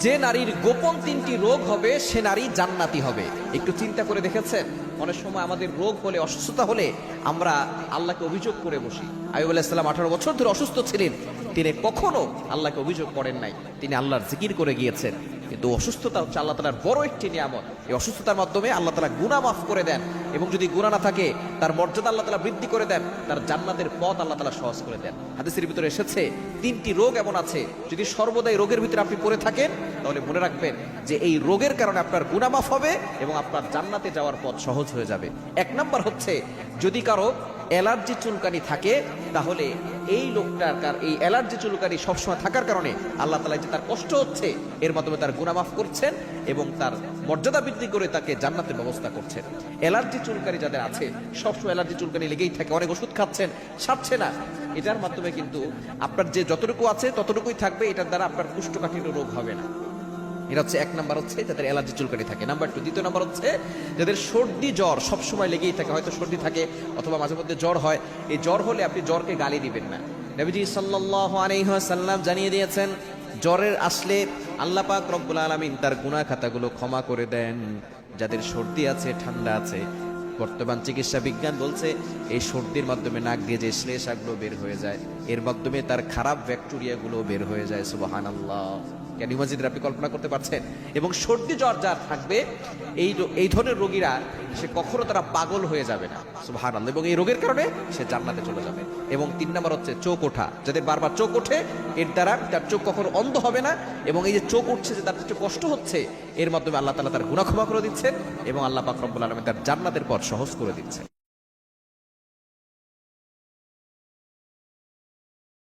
যে নারীর গোপন তিনটি রোগ হবে সে নারী জান্নাতি হবে। একটু চিন্তা করে দেখেছেন, অনেক সময় আমাদের রোগ হলে, অসুস্থতা হলে আমরা আল্লাহকে অভিযোগ করে বসি। আইয়ুব আলাইহিস সালাম 18 বছর ধরে অসুস্থ ছিলেন, তিনি কখনো আল্লাহকে অভিযোগ করেন নাই, তিনি আল্লাহর জিকির করে গিয়েছেন। কিন্তু অসুস্থতা হচ্ছে আল্লাহ তাআলার বড় একটি নিয়ামত। এই অসুস্থতার মাধ্যমে আল্লাহ তাআলা গুনাহ মাফ করে দেন, এবং যদি গুনাহ না থাকে তার মর্যাদা আল্লাহ তাআলা বৃদ্ধি করে দেন, তার জান্নাতের পথ আল্লাহ তাআলা সহজ করে দেন। হাদিসের ভিতরে এসেছে তিনটি রোগ এমন আছে, যদি সর্বদাই রোগের ভিতরে আপনি পড়ে থাকেন তাহলে মনে রাখবেন যে এই রোগের কারণে আপনার গুনাহ মাফ হবে এবং আপনার জান্নাতে যাওয়ার পথ সহজ হয়ে যাবে। এক নাম্বার হচ্ছে, যদি কারো অ্যালার্জি চুলকানি থাকে তাহলে এই লোকটার এই অ্যালার্জি চুলকানি সবসময় থাকার কারণে আল্লাহ তাআলা যে তার কষ্ট হচ্ছে এর মাধ্যমে তার গুনাহ মাফ করছেন এবং তার মর্যাদা বৃদ্ধি করে তাকে জান্নাতের ব্যবস্থা করছেন। অ্যালার্জি চুলকানি যাদের আছে, সবসময় অ্যালার্জি চুলকানি লেগেই থাকে, অনেক ওষুধ খাচ্ছেন, সারছে না, এটার মাধ্যমে কিন্তু আপনার যে যতটুকু আছে ততটুকুই থাকবে, এটার দ্বারা আপনার কোষ্ঠকাঠিন্য রোগ হবে না। এটা হচ্ছে এক নাম্বার, হচ্ছে যাদের অ্যালার্জি চুলকানি থাকে। নাম্বার 2, দ্বিতীয় নাম্বার হচ্ছে যাদের সর্দি জ্বর সবসময় লেগেই থাকে, হয়তো সর্দি থাকে অথবা মাঝে মধ্যে জ্বর হয়। এই জ্বর হলে আপনি জ্বরকে গালি দিবেন না। নবীজি সাল্লাল্লাহু আলাইহি ওয়াসাল্লাম জানিয়ে দিয়েছেন, জ্বরের আসলে আল্লাহ পাক রব্বুল আলামিন তার গুনাহ খাতাগুলো ক্ষমা করে দেন। যাদের সর্দি আছে, ঠান্ডা আছে, বর্তমান চিকিৎসা বিজ্ঞান বলছে এই সর্দির মাধ্যমে নাক দিয়ে যে শ্লেষাগুলো বের হয়ে যায়, এর মাধ্যমে তার খারাপ ব্যাকটেরিয়াগুলো বের হয়ে যায়। সুবহানাল্লাহ, কেন ইমাজিনের আপনি কল্পনা করতে পারছেন? এবং সর্দি জ্বর যার থাকবে, এই ধরনের রোগীরা সে কখনো তারা পাগল হয়ে যাবে না। সুবহানাল্লাহ, এবং এই রোগের কারণে সে জান্নাতে চলে যাবে। এবং 3 নাম্বার হচ্ছে চোখ ওঠা, যাদের বারবার চোখ ওঠে, এর দ্বারা তার চোখ কখনো অন্ধ হবে না, এবং এই যে চোখ উঠছে, যে তার একটু কষ্ট হচ্ছে, এর মাধ্যমে আল্লাহ তাআলা তার গুনাহ ক্ষমা করে দিচ্ছেন এবং আল্লাহ পাক রব্বুল আলামিন তার জান্নাতের পথ সহজ করে দিচ্ছেন।